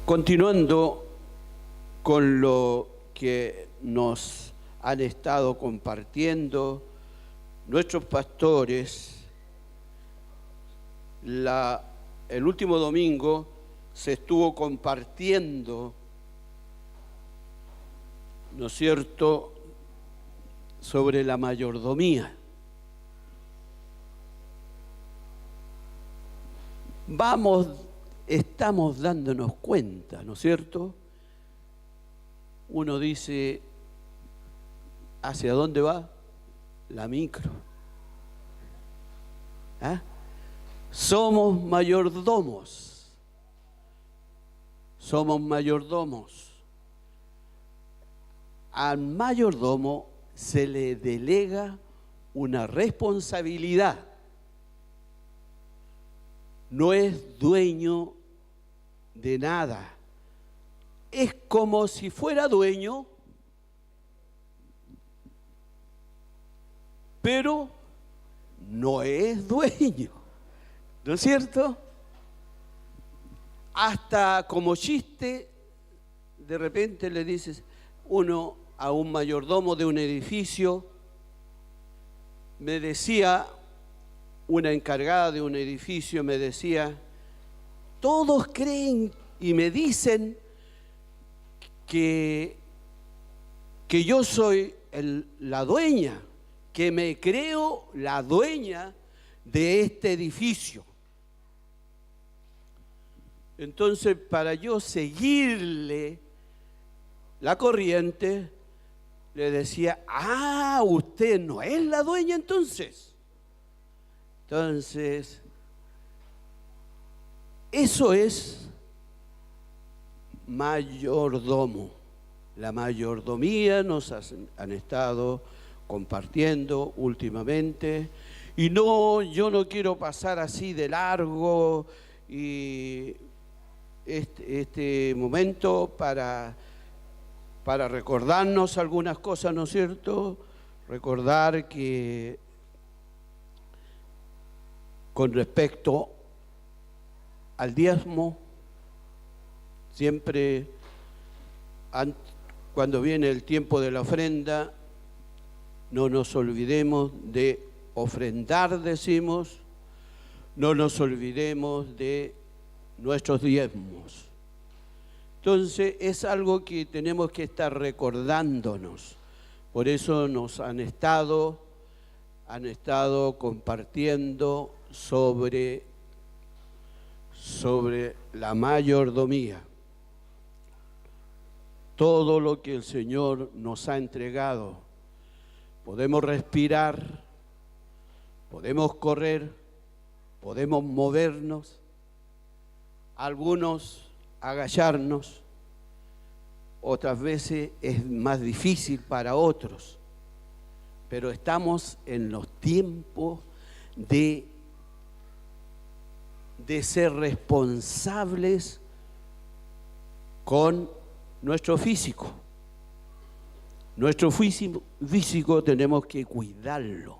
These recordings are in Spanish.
Continuando con lo que nos han estado compartiendo nuestros pastores, el último domingo se estuvo compartiendo, ¿no es cierto?, sobre la mayordomía. Estamos dándonos cuenta, ¿no es cierto? Uno dice, ¿hacia dónde va? La micro. ¿Ah? Somos mayordomos. Somos mayordomos. Al mayordomo se le delega una responsabilidad. No es dueño de nada. Es como si fuera dueño, pero no es dueño, ¿no es cierto? Hasta como chiste, de repente le dices uno a un mayordomo de un edificio, me decía una encargada de un edificio, me decía, todos creen y me dicen que yo soy la dueña, que me creo la dueña de este edificio. Entonces, para yo seguirle la corriente, le decía, usted no es la dueña entonces. Entonces, eso es mayordomo. La mayordomía nos han estado compartiendo últimamente. Y yo no quiero pasar así de largo y este momento para recordarnos algunas cosas, ¿no es cierto? Recordar que con respecto al diezmo, siempre cuando viene el tiempo de la ofrenda, no nos olvidemos de ofrendar, decimos, no nos olvidemos de nuestros diezmos. Entonces es algo que tenemos que estar recordándonos. Por eso nos han estado compartiendo sobre la mayordomía. Todo lo que el Señor nos ha entregado. Podemos respirar, podemos correr, podemos movernos, algunos agacharnos, otras veces es más difícil para otros, pero estamos en los tiempos de ser responsables con nuestro físico. Nuestro físico tenemos que cuidarlo.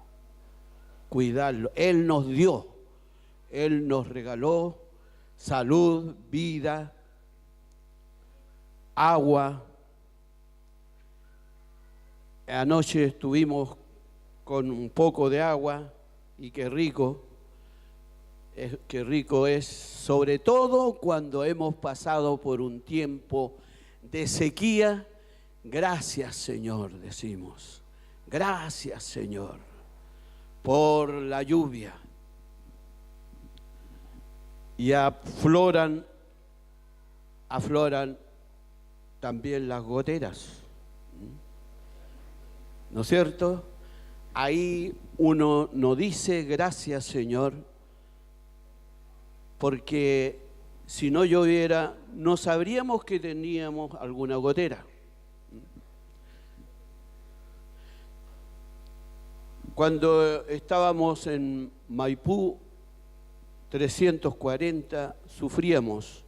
Él nos dio, Él nos regaló salud, vida, agua. Anoche estuvimos con un poco de agua y qué rico es, sobre todo cuando hemos pasado por un tiempo de sequía. Gracias, Señor, decimos. Gracias, Señor, por la lluvia. Y afloran también las goteras, ¿no es cierto? Ahí uno no dice gracias, Señor, porque si no lloviera, no sabríamos que teníamos alguna gotera. Cuando estábamos en Maipú 340, sufríamos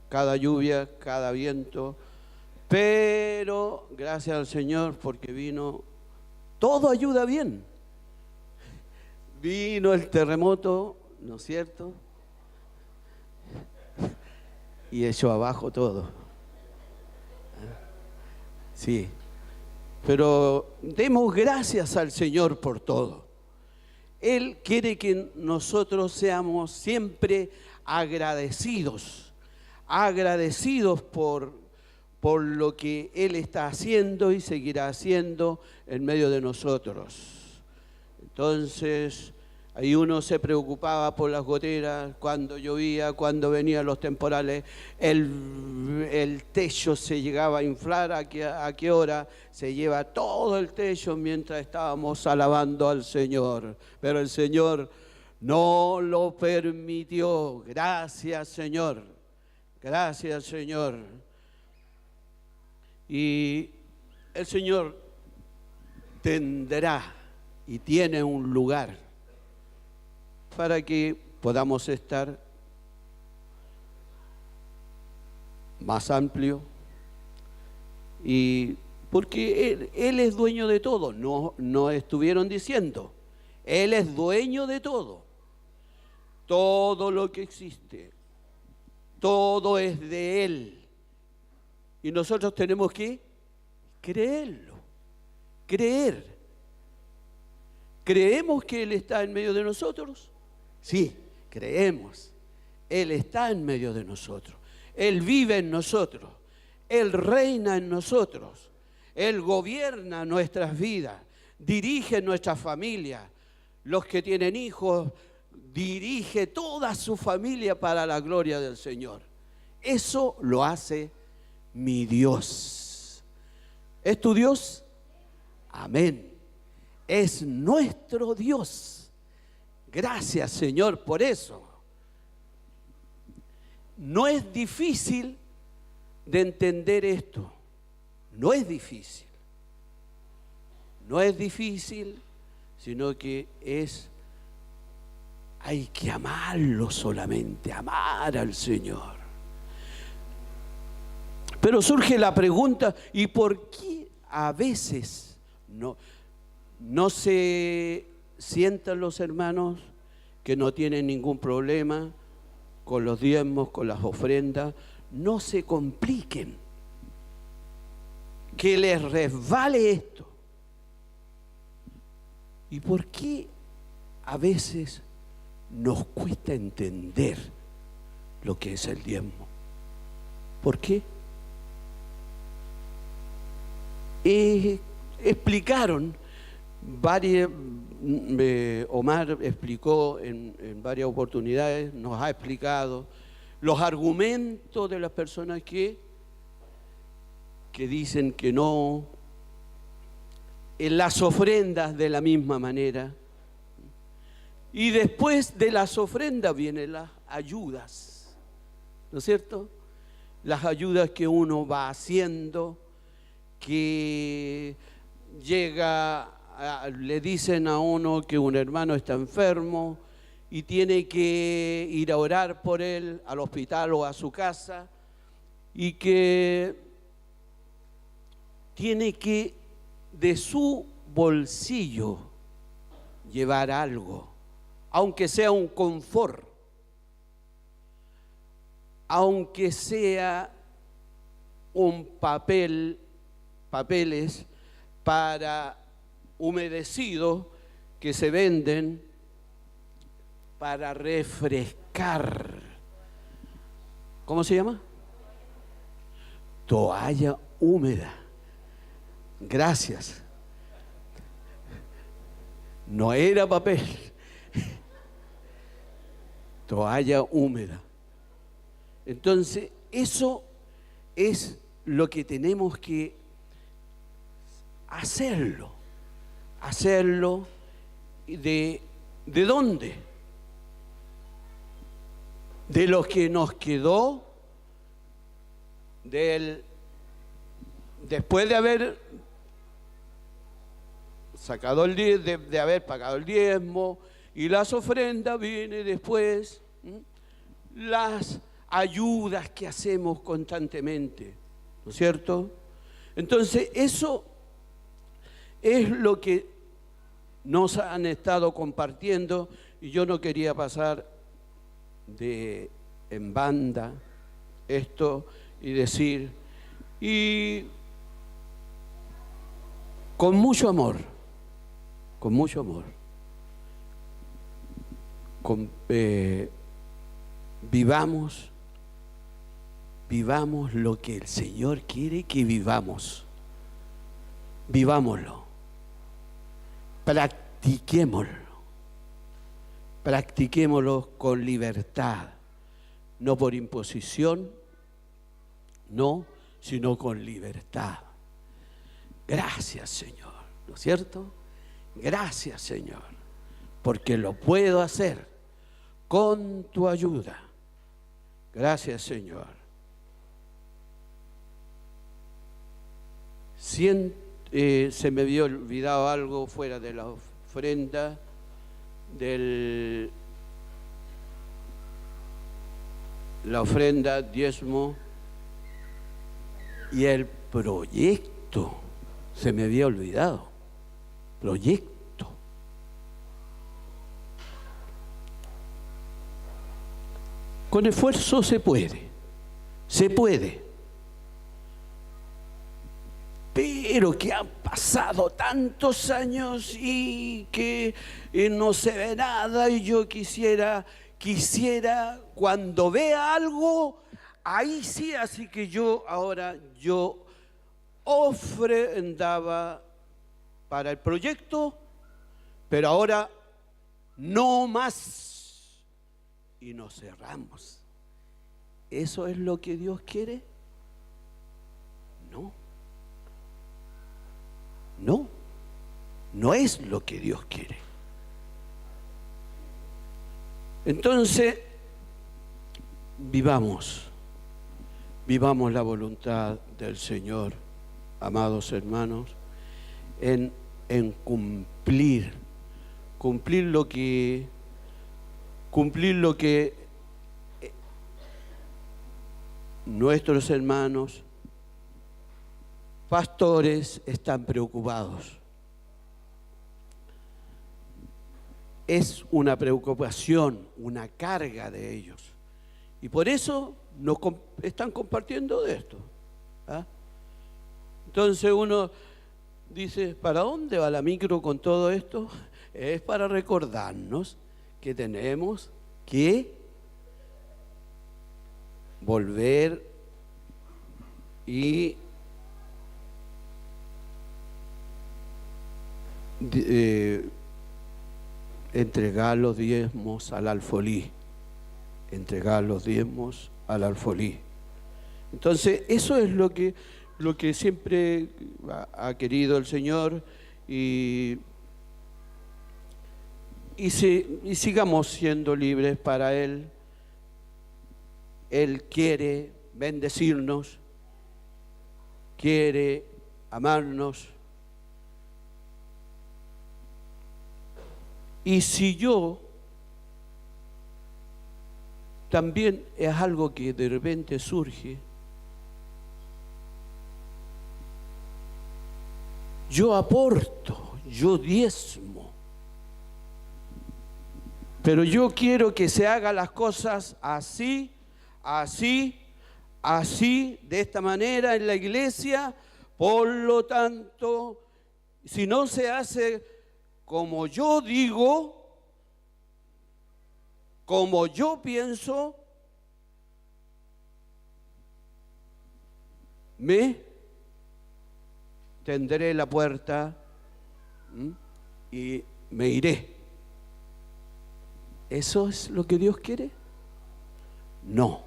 cada lluvia, cada viento, pero gracias al Señor porque vino, todo ayuda bien. Vino el terremoto, ¿no es cierto? y echó abajo todo. Sí, pero demos gracias al Señor por todo. Él quiere que nosotros seamos siempre agradecidos por lo que Él está haciendo y seguirá haciendo en medio de nosotros. Entonces, ahí uno se preocupaba por las goteras, cuando llovía, cuando venían los temporales, el techo se llegaba a inflar, ¿a qué hora? Se lleva todo el techo mientras estábamos alabando al Señor. Pero el Señor no lo permitió. Gracias, Señor. Gracias, Señor. Y el Señor tendrá y tiene un lugar para que podamos estar más amplio, y porque Él es dueño de todo. No estuvieron diciendo, Él es dueño de todo. Todo lo que existe, todo es de Él. Y nosotros tenemos que creerlo, creer. ¿Creemos que Él está en medio de nosotros? Sí, creemos. Él está en medio de nosotros. Él vive en nosotros. Él reina en nosotros. Él gobierna nuestras vidas, dirige nuestra familia. Los que tienen hijos, dirige toda su familia para la gloria del Señor. Eso lo hace mi Dios. ¿Es tu Dios? Amén. Es nuestro Dios. Gracias, Señor, por eso. No es difícil de entender esto. No es difícil. No es difícil, sino que hay que amarlo solamente, amar al Señor. Pero surge la pregunta, ¿y por qué a veces no se sientan los hermanos que no tienen ningún problema con los diezmos, con las ofrendas? No se compliquen, que les resbale esto. ¿Y por qué a veces nos cuesta entender lo que es el diezmo? ¿Por qué? Explicaron Omar explicó en varias oportunidades, nos ha explicado los argumentos de las personas que dicen que no, en las ofrendas de la misma manera, y después de las ofrendas vienen las ayudas, ¿no es cierto? Las ayudas que uno va haciendo, que le dicen a uno que un hermano está enfermo y tiene que ir a orar por él al hospital o a su casa, y que tiene que de su bolsillo llevar algo, aunque sea un confort, aunque sea un papeles para humedecidos que se venden para refrescar. ¿Cómo se llama? Toalla húmeda. Gracias. No era papel. Toalla húmeda. Entonces, eso es lo que tenemos que hacerlo. Hacerlo ¿de dónde? De lo que nos quedó después de haber sacado de haber pagado el diezmo y las ofrendas, viene después las ayudas que hacemos constantemente, ¿no es cierto? Entonces eso es lo que nos han estado compartiendo, y yo no quería pasar en banda esto y decir, y con mucho amor, vivamos lo que el Señor quiere que vivamos. Vivámoslo, practiquémoslo con libertad, no por imposición, no, sino con libertad. Gracias, Señor, ¿no es cierto? Gracias, Señor, porque lo puedo hacer con tu ayuda. Gracias, Señor. Se me había olvidado algo fuera de la ofrenda la ofrenda, diezmo y el proyecto. Se me había olvidado. Proyecto. Con esfuerzo se puede. Pero que han pasado tantos años y que no se ve nada, y yo quisiera cuando vea algo, ahí sí, así que yo ofrendaba para el proyecto, pero ahora no más, y nos cerramos. ¿Eso es lo que Dios quiere? No es lo que Dios quiere. Entonces, vivamos la voluntad del Señor, amados hermanos, en cumplir lo que nuestros hermanos pastores están preocupados. Es una preocupación, una carga de ellos. Y por eso nos están compartiendo de esto. Entonces uno dice, ¿para dónde va la micro con todo esto? Es para recordarnos que tenemos que volver y entregar los diezmos al alfolí. Entonces, eso es lo que siempre ha querido el Señor, y sigamos siendo libres para Él. Él quiere bendecirnos, quiere amarnos. Y si yo también, es algo que de repente surge, yo aporto, yo diezmo, pero yo quiero que se hagan las cosas así, de esta manera en la iglesia. Por lo tanto, si no se hace como yo digo, como yo pienso, me tendré la puerta y me iré. ¿Eso es lo que Dios quiere? No.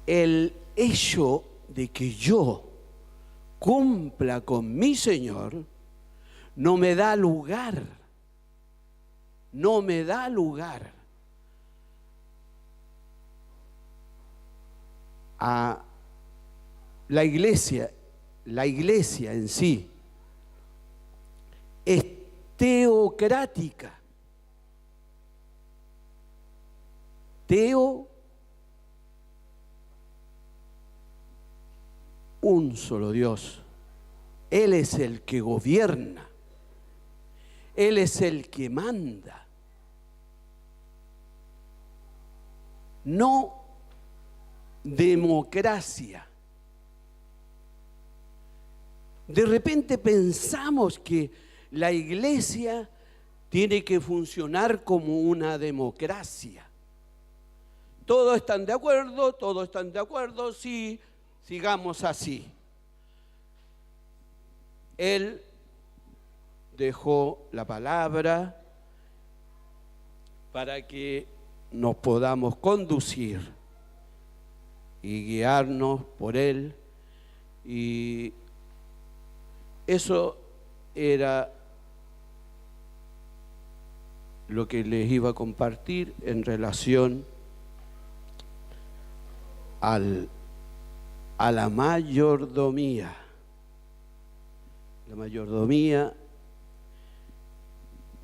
El hecho de que yo cumpla con mi Señor no me da lugar a la iglesia en sí es teocrática. Un solo Dios. Él es el que gobierna. Él es el que manda. No democracia. De repente pensamos que la iglesia tiene que funcionar como una democracia. Todos están de acuerdo, sí, sigamos así. Él dejó la palabra para que nos podamos conducir y guiarnos por Él, y eso era lo que les iba a compartir en relación a la mayordomía. La mayordomía,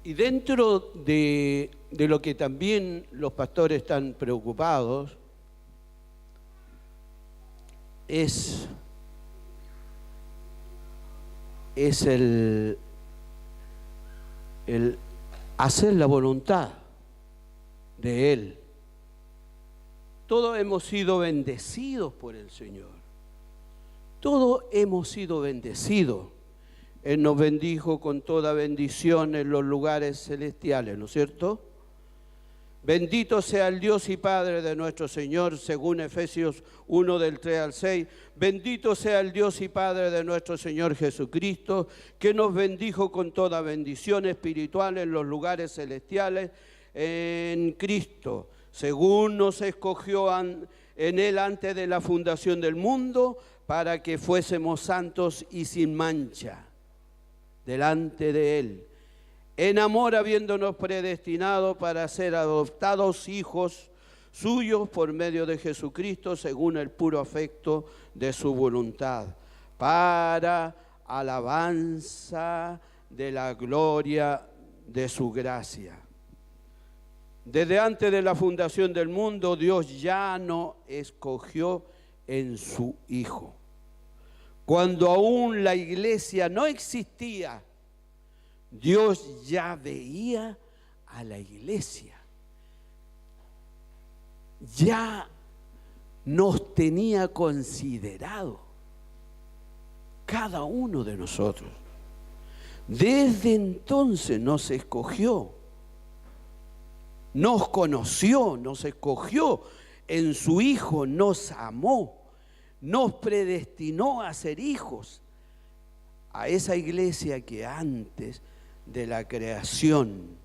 y dentro de lo que también los pastores están preocupados, es el hacer la voluntad de Él. Todos hemos sido bendecidos por el Señor. Todos hemos sido bendecidos. Él nos bendijo con toda bendición en los lugares celestiales, ¿no es cierto? Bendito sea el Dios y Padre de nuestro Señor, según Efesios 1, del 3 al 6. Bendito sea el Dios y Padre de nuestro Señor Jesucristo, que nos bendijo con toda bendición espiritual en los lugares celestiales en Cristo, según nos escogió en Él antes de la fundación del mundo, para que fuésemos santos y sin mancha delante de Él, en amor habiéndonos predestinado para ser adoptados hijos suyos por medio de Jesucristo, según el puro afecto de su voluntad, para alabanza de la gloria de su gracia. Desde antes de la fundación del mundo, Dios ya nos escogió en su Hijo. Cuando aún la iglesia no existía, Dios ya veía a la iglesia. Ya nos tenía considerado cada uno de nosotros. Desde entonces nos escogió, nos conoció, nos escogió en su Hijo, nos amó, nos predestinó a ser hijos. A esa iglesia que antes de la creación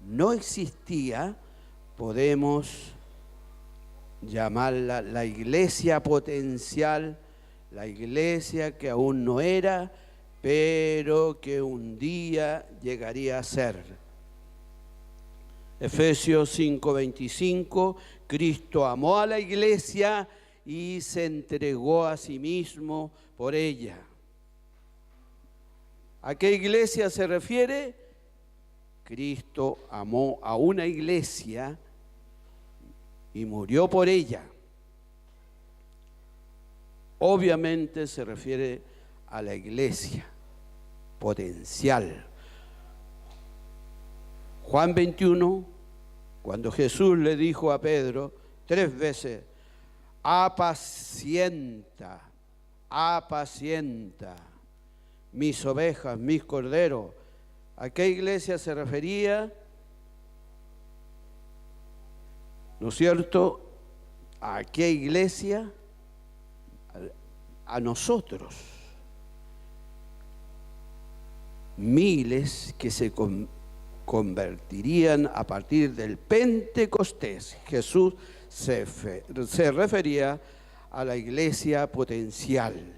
no existía, podemos llamarla la iglesia potencial, la iglesia que aún no era, pero que un día llegaría a ser. Efesios 5:25, Cristo amó a la iglesia y se entregó a sí mismo por ella. ¿A qué iglesia se refiere? Cristo amó a una iglesia y murió por ella. Obviamente se refiere a la iglesia potencial. Juan 21, cuando Jesús le dijo a Pedro 3 veces, apacienta mis ovejas, mis corderos. ¿A qué iglesia se refería? ¿No es cierto? ¿A qué iglesia? A nosotros. Miles que se convertirían a partir del Pentecostés. Jesús se refería a la iglesia potencial.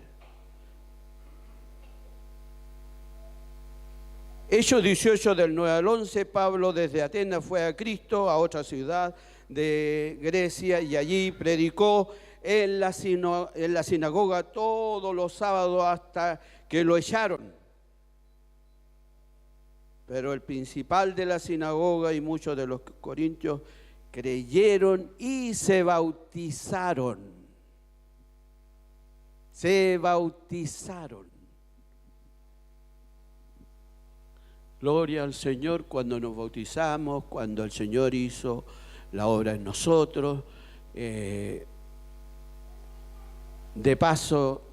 Hechos 18 del 9 al 11, Pablo desde Atenas fue a Cristo, a otra ciudad de Grecia, y allí predicó en la sinagoga todos los sábados hasta que lo echaron. Pero el principal de la sinagoga y muchos de los corintios creyeron y se bautizaron. Se bautizaron. Gloria al Señor cuando nos bautizamos, cuando el Señor hizo la obra en nosotros. De paso,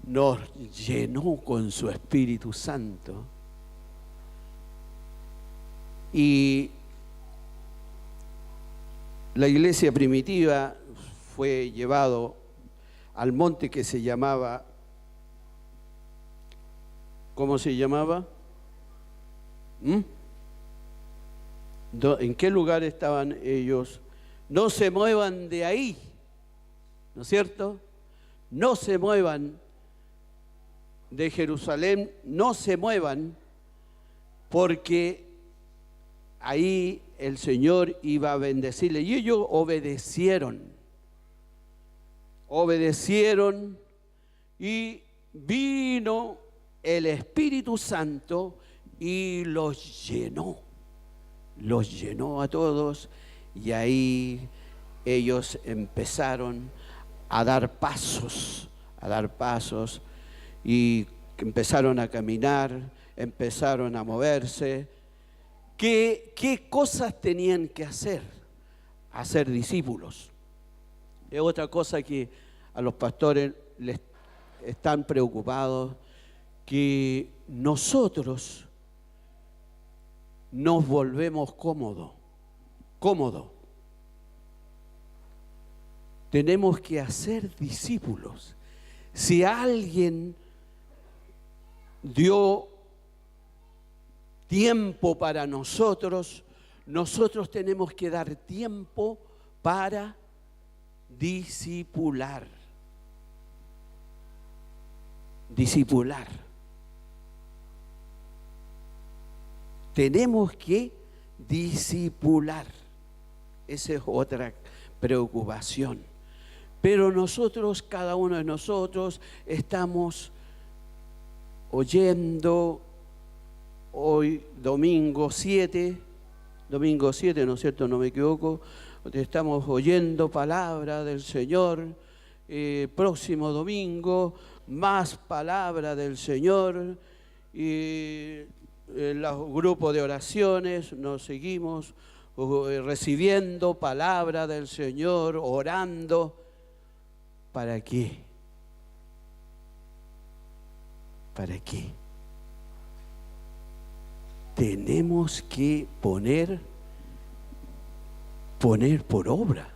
nos llenó con su Espíritu Santo. Y la iglesia primitiva fue llevado al monte que se llamaba, ¿cómo se llamaba? ¿En qué lugar estaban ellos? No se muevan de ahí, ¿no es cierto? No se muevan de Jerusalén, no se muevan, porque ahí el Señor iba a bendecirle. Y ellos obedecieron y vino el Espíritu Santo y los llenó a todos, y ahí ellos empezaron a dar pasos y empezaron a caminar, empezaron a moverse. ¿Qué cosas tenían que hacer? Hacer discípulos. Es otra cosa que a los pastores les están preocupados, que nosotros nos volvemos cómodos. Tenemos que hacer discípulos. Si alguien dio tiempo para nosotros, nosotros tenemos que dar tiempo para discipular. Tenemos que discipular. Esa es otra preocupación. Pero nosotros, cada uno de nosotros, estamos oyendo hoy, domingo 7, ¿no es cierto? No me equivoco. Estamos oyendo palabra del Señor. Próximo domingo, más palabra del Señor. Y los grupos de oraciones nos seguimos recibiendo palabra del Señor, orando. ¿Para qué? ¿Para qué? Tenemos que poner por obrar,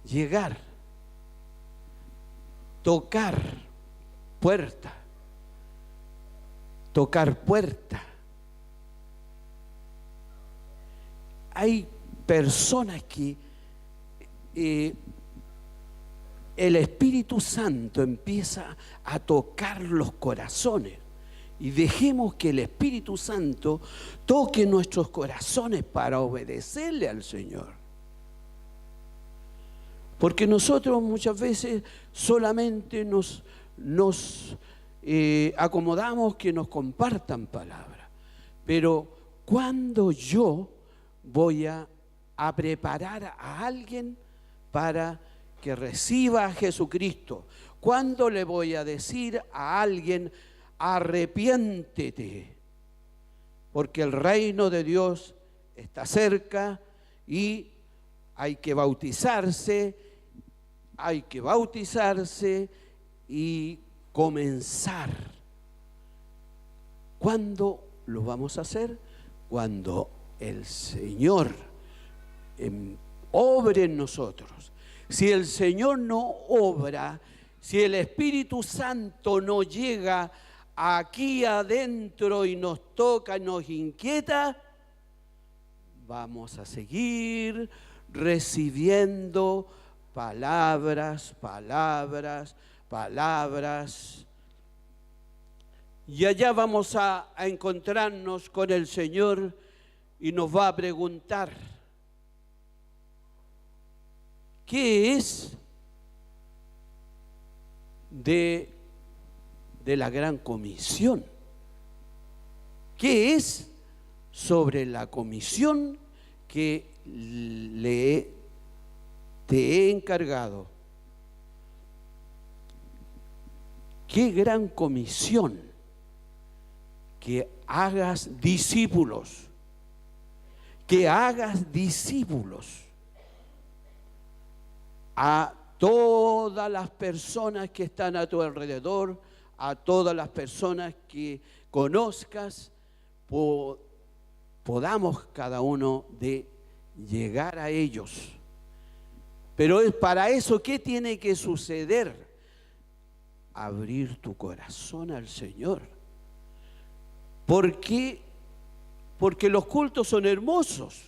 llegar, tocar puerta. Hay personas que el Espíritu Santo empieza a tocar los corazones, y dejemos que el Espíritu Santo toque nuestros corazones para obedecerle al Señor. Porque nosotros muchas veces solamente nos acomodamos que nos compartan palabra, pero cuando yo voy a preparar a alguien para que reciba a Jesucristo, cuando le voy a decir a alguien: arrepiéntete, porque el reino de Dios está cerca y hay que bautizarse y comenzar. ¿Cuándo lo vamos a hacer? Cuando el Señor obre en nosotros. Si el Señor no obra, si el Espíritu Santo no llega aquí adentro y nos toca, nos inquieta, vamos a seguir recibiendo palabras. Y allá vamos a encontrarnos con el Señor y nos va a preguntar: ¿qué es de la gran comisión? ¿Qué es sobre la comisión que te he encargado? ¡Qué gran comisión! Que hagas discípulos. a todas las personas que están a tu alrededor, a todas las personas que conozcas, podamos cada uno de llegar a ellos. Pero es para eso, ¿qué tiene que suceder? Abrir tu corazón al Señor. ¿Por qué? Porque los cultos son hermosos.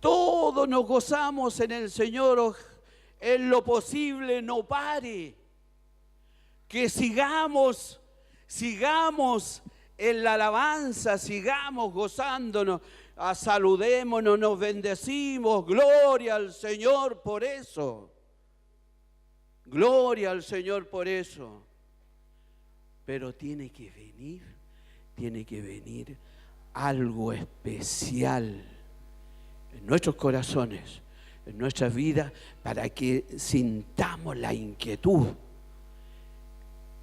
Todos nos gozamos en el Señor. En lo posible no pare. Que sigamos en la alabanza, sigamos gozándonos, saludémonos, nos bendecimos. Gloria al Señor por eso. Gloria al Señor por eso. Pero tiene que venir algo especial en nuestros corazones, en nuestras vidas, para que sintamos la inquietud,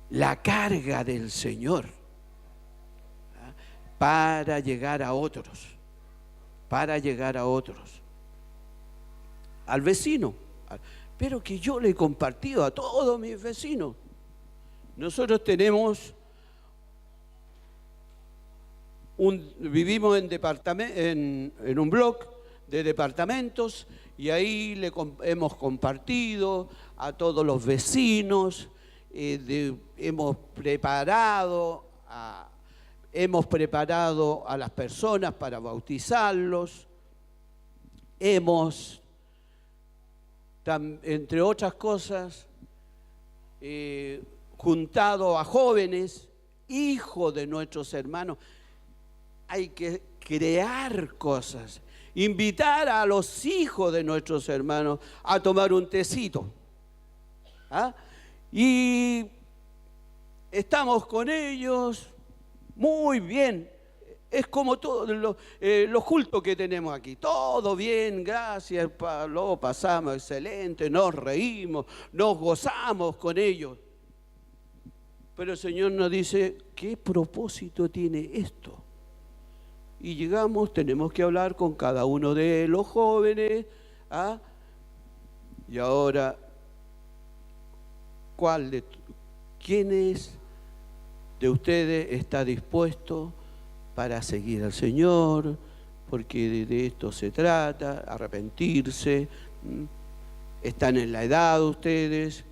la carga del Señor, para llegar a otros, al vecino, pero que yo le he compartido a todos mis vecinos. Nosotros vivimos en un bloque de departamentos, y ahí hemos compartido a todos los vecinos, hemos preparado a las personas para bautizarlos, hemos, entre otras cosas, juntado a jóvenes, hijos de nuestros hermanos. Hay que crear cosas, invitar a los hijos de nuestros hermanos a tomar un tecito. Y estamos con ellos muy bien. Es como todos los cultos que tenemos aquí. Todo bien, gracias, lo pasamos excelente, nos reímos, nos gozamos con ellos. Pero el Señor nos dice, ¿qué propósito tiene esto? Y llegamos, tenemos que hablar con cada uno de los jóvenes. Y ahora, ¿quién de ustedes está dispuesto para seguir al Señor? Porque de esto se trata, arrepentirse. Están en la edad ustedes.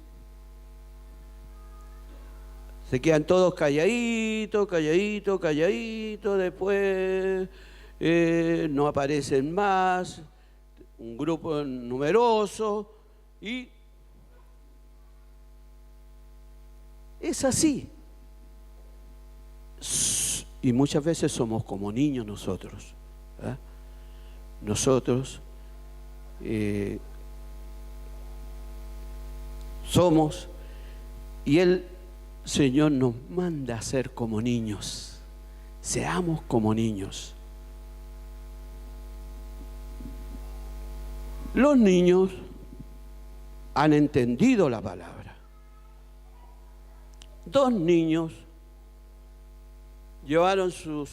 Se quedan todos calladitos, después no aparecen más, un grupo numeroso, y es así. Y muchas veces somos como niños nosotros. Nosotros somos, y el Señor nos manda a ser como niños. Seamos como niños. Los niños han entendido la palabra. 2 niños llevaron sus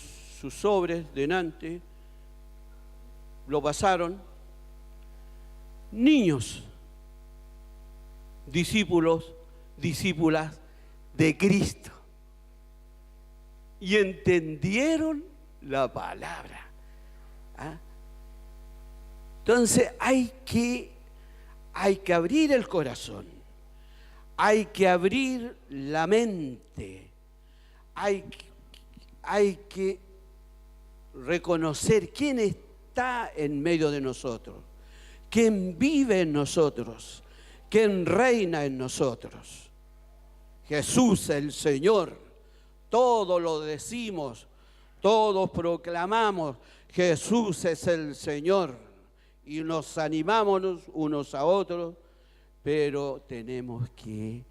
sobres delante, lo pasaron. Niños, discípulas de Cristo, y entendieron la palabra. Entonces hay que abrir el corazón, hay que abrir la mente, hay que reconocer quién está en medio de nosotros, quién vive en nosotros, quién reina en nosotros. Jesús el Señor, todos lo decimos, todos proclamamos, Jesús es el Señor, y nos animamos unos a otros, pero tenemos que,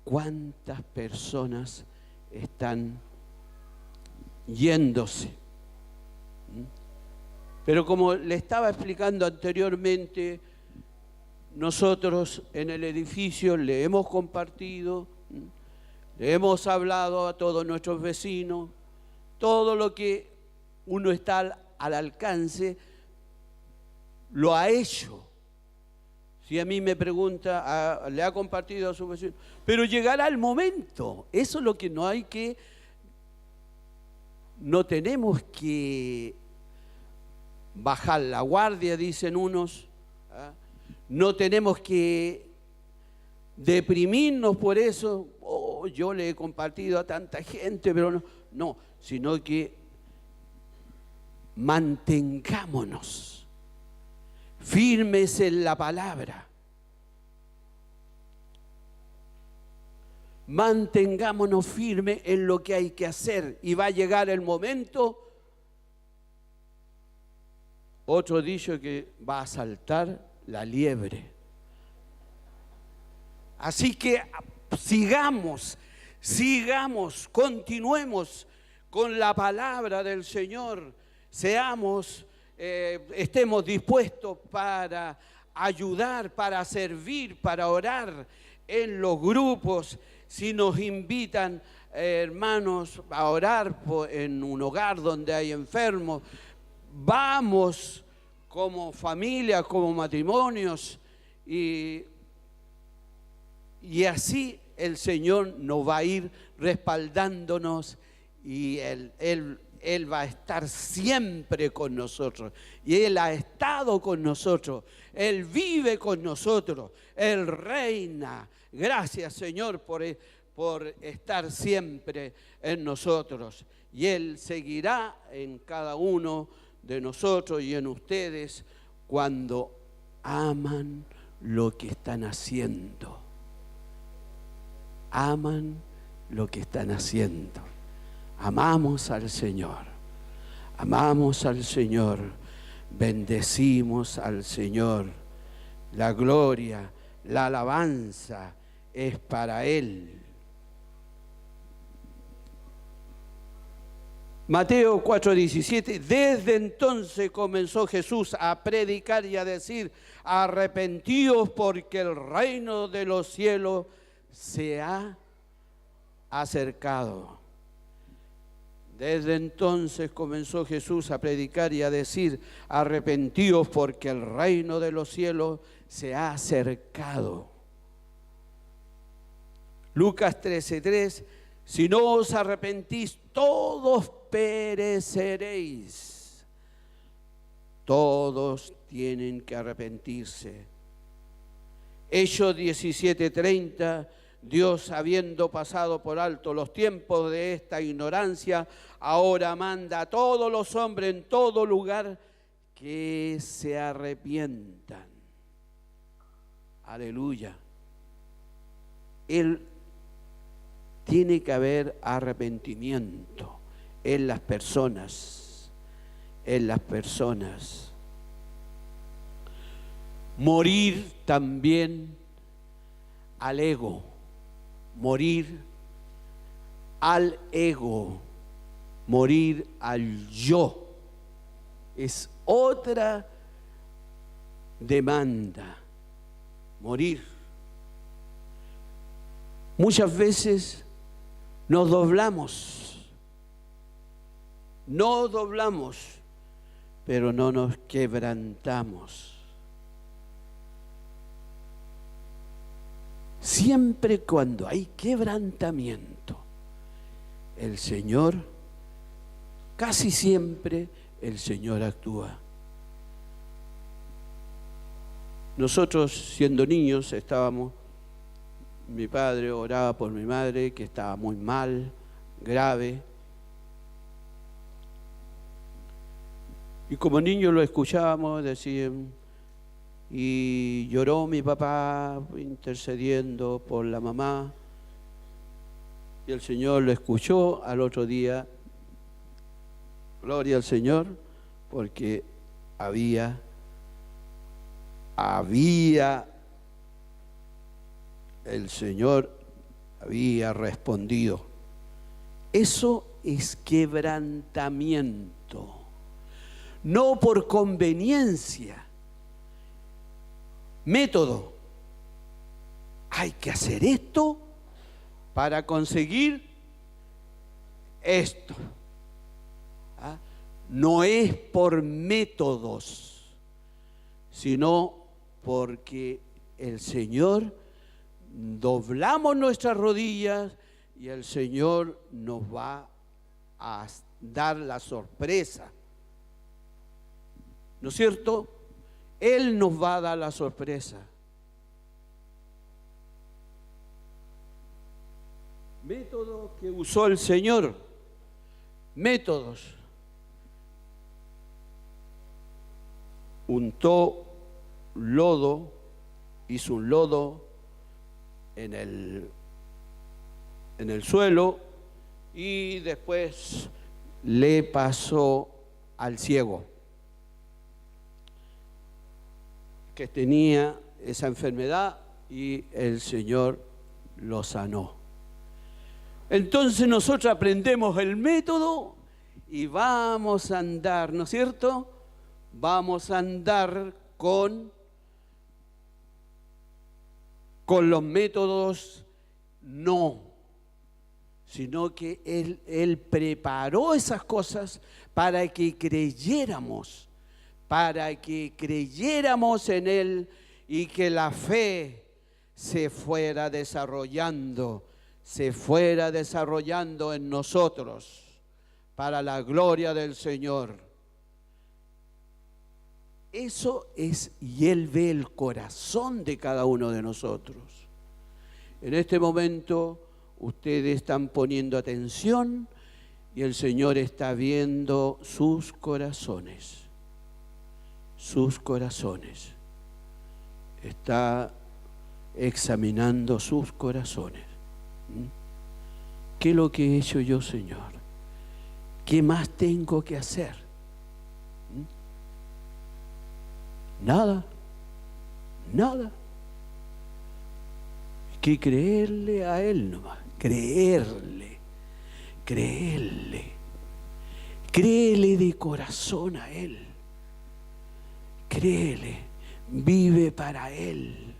¿cuántas personas están yéndose? Pero como le estaba explicando anteriormente, nosotros en el edificio le hemos compartido, le hemos hablado a todos nuestros vecinos, todo lo que uno está al alcance, lo ha hecho. Si a mí me pregunta, le ha compartido a su vecino, pero llegará el momento. Eso es lo que no tenemos que bajar la guardia, dicen unos. No tenemos que deprimirnos por eso. Oh, yo le he compartido a tanta gente, pero no, sino que mantengámonos firmes en la palabra. Mantengámonos firmes en lo que hay que hacer, y va a llegar el momento. Otro dicho, que va a saltar la liebre. Así que sigamos, continuemos con la palabra del Señor. Estemos dispuestos para ayudar, para servir, para orar en los grupos. Si nos invitan, hermanos, a orar en un hogar donde hay enfermos, vamos como familia, como matrimonios, y así el Señor nos va a ir respaldándonos, y Él va a estar siempre con nosotros, y Él ha estado con nosotros, Él vive con nosotros, Él reina. Gracias, Señor, por estar siempre en nosotros, y Él seguirá en cada uno de nosotros y en ustedes cuando aman lo que están haciendo. Aman lo que están haciendo. Amamos al Señor, bendecimos al Señor. La gloria, la alabanza es para Él. Mateo 4:17, desde entonces comenzó Jesús a predicar y a decir: arrepentíos, porque el reino de los cielos se ha acercado. Desde entonces comenzó Jesús a predicar y a decir: arrepentíos, porque el reino de los cielos se ha acercado. Lucas 13:3, si no os arrepentís, todos pereceréis. Todos tienen que arrepentirse. Hechos 17:30, Dios, habiendo pasado por alto los tiempos de esta ignorancia, ahora manda a todos los hombres en todo lugar que se arrepientan. Aleluya. Tiene que haber arrepentimiento en las personas, Morir también al ego, morir al yo, es otra demanda, morir. Muchas veces nos doblamos, pero no nos quebrantamos. Siempre cuando hay quebrantamiento, el Señor, casi siempre el Señor actúa. Nosotros, siendo niños, mi padre oraba por mi madre, que estaba muy mal, grave. Y como niños lo escuchábamos, decían, y lloró mi papá intercediendo por la mamá, y el Señor lo escuchó. Al otro día, gloria al Señor, porque había el Señor había respondido. Eso es quebrantamiento, no por conveniencia. Método: hay que hacer esto para conseguir esto. No es por métodos, sino porque el Señor, doblamos nuestras rodillas y el Señor nos va a dar la sorpresa. ¿No es cierto? Él nos va a dar la sorpresa. Método que usó el Señor. Métodos. Untó lodo, hizo un lodo en el suelo y después le pasó al ciego que tenía esa enfermedad y el Señor lo sanó. Entonces nosotros aprendemos el método y vamos a andar, ¿no es cierto? Vamos a andar con los métodos no, sino que Él preparó esas cosas para que creyéramos en Él y que la fe se fuera desarrollando en nosotros para la gloria del Señor. Eso es, y Él ve el corazón de cada uno de nosotros. En este momento ustedes están poniendo atención y el Señor está viendo sus corazones. Sus corazones. Está examinando sus corazones. ¿Qué es lo que he hecho yo, Señor? ¿Qué más tengo que hacer? Nada. Hay que creerle a Él nomás. Creerle. Créele de corazón a Él. Créele. Vive para Él.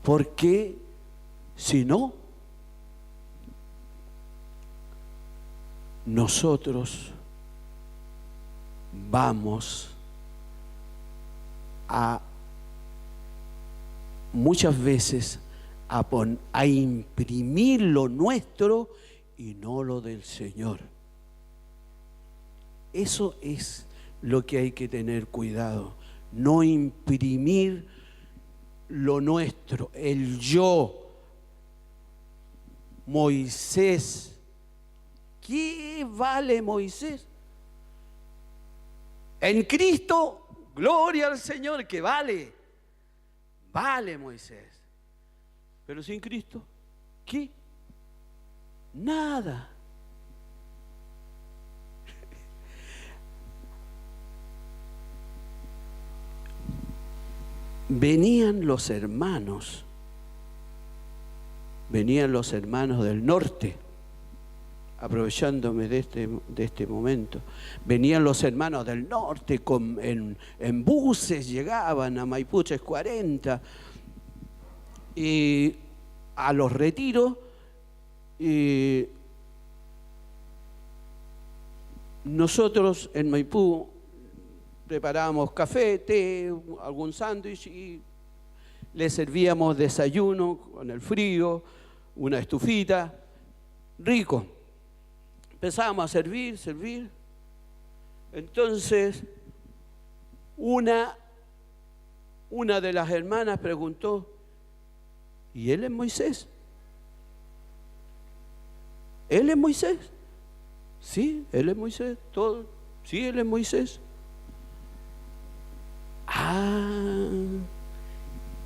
Porque si no, nosotros vamos a muchas veces a imprimir lo nuestro y no lo del Señor. Eso es lo que hay que tener cuidado, no imprimir lo nuestro, el yo. Moisés, ¿qué vale Moisés? En Cristo, gloria al Señor, que vale Moisés. Pero sin Cristo, ¿qué? Nada. Venían los hermanos del norte, aprovechándome de este momento. Venían los hermanos del norte en buses, llegaban a Maipú 340 y a los retiros, y nosotros en Maipú preparábamos café, té, algún sándwich y le servíamos desayuno con el frío, una estufita, rico. Empezábamos a servir. Entonces, una de las hermanas preguntó, ¿y él es Moisés? ¿Él es Moisés? Sí, él es Moisés. Todo. Sí, él es Moisés.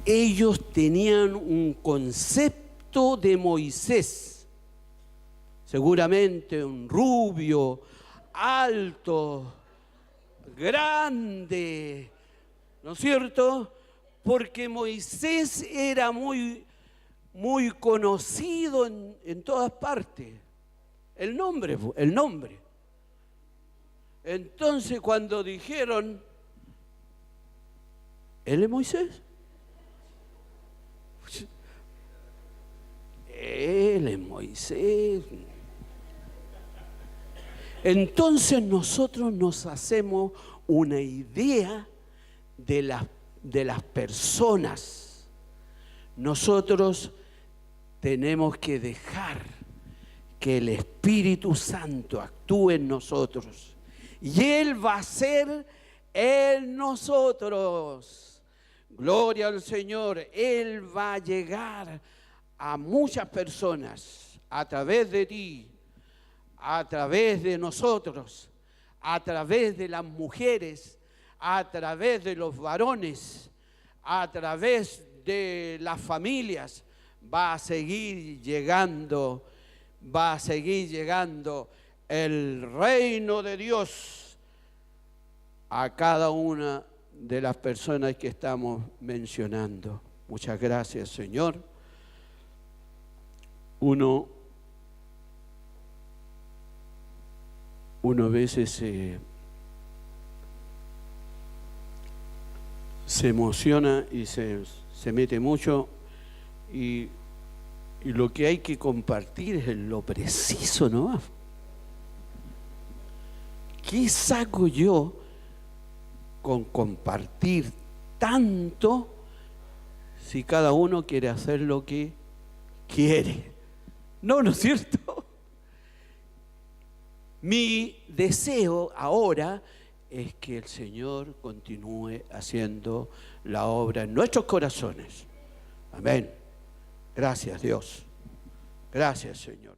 Ellos tenían un concepto de Moisés, seguramente un rubio, alto, grande, ¿no es cierto? Porque Moisés era muy conocido en todas partes, el nombre. Entonces cuando dijeron, ¿él es Moisés? Él es Moisés. Entonces nosotros nos hacemos una idea de las personas. Nosotros tenemos que dejar que el Espíritu Santo actúe en nosotros. Y Él va a ser en nosotros. Gloria al Señor. Él va a llegar a muchas personas a través de ti, a través de nosotros, a través de las mujeres, a través de los varones, a través de las familias. Va a seguir llegando el reino de Dios a cada una de las personas que estamos mencionando. Muchas gracias, Señor. Uno a veces se emociona y se mete mucho y lo que hay que compartir es lo preciso, ¿no? ¿Qué saco yo con compartir tanto si cada uno quiere hacer lo que quiere? ¿No es cierto? Mi deseo ahora es que el Señor continúe haciendo la obra en nuestros corazones. Amén. Gracias, Dios. Gracias, Señor.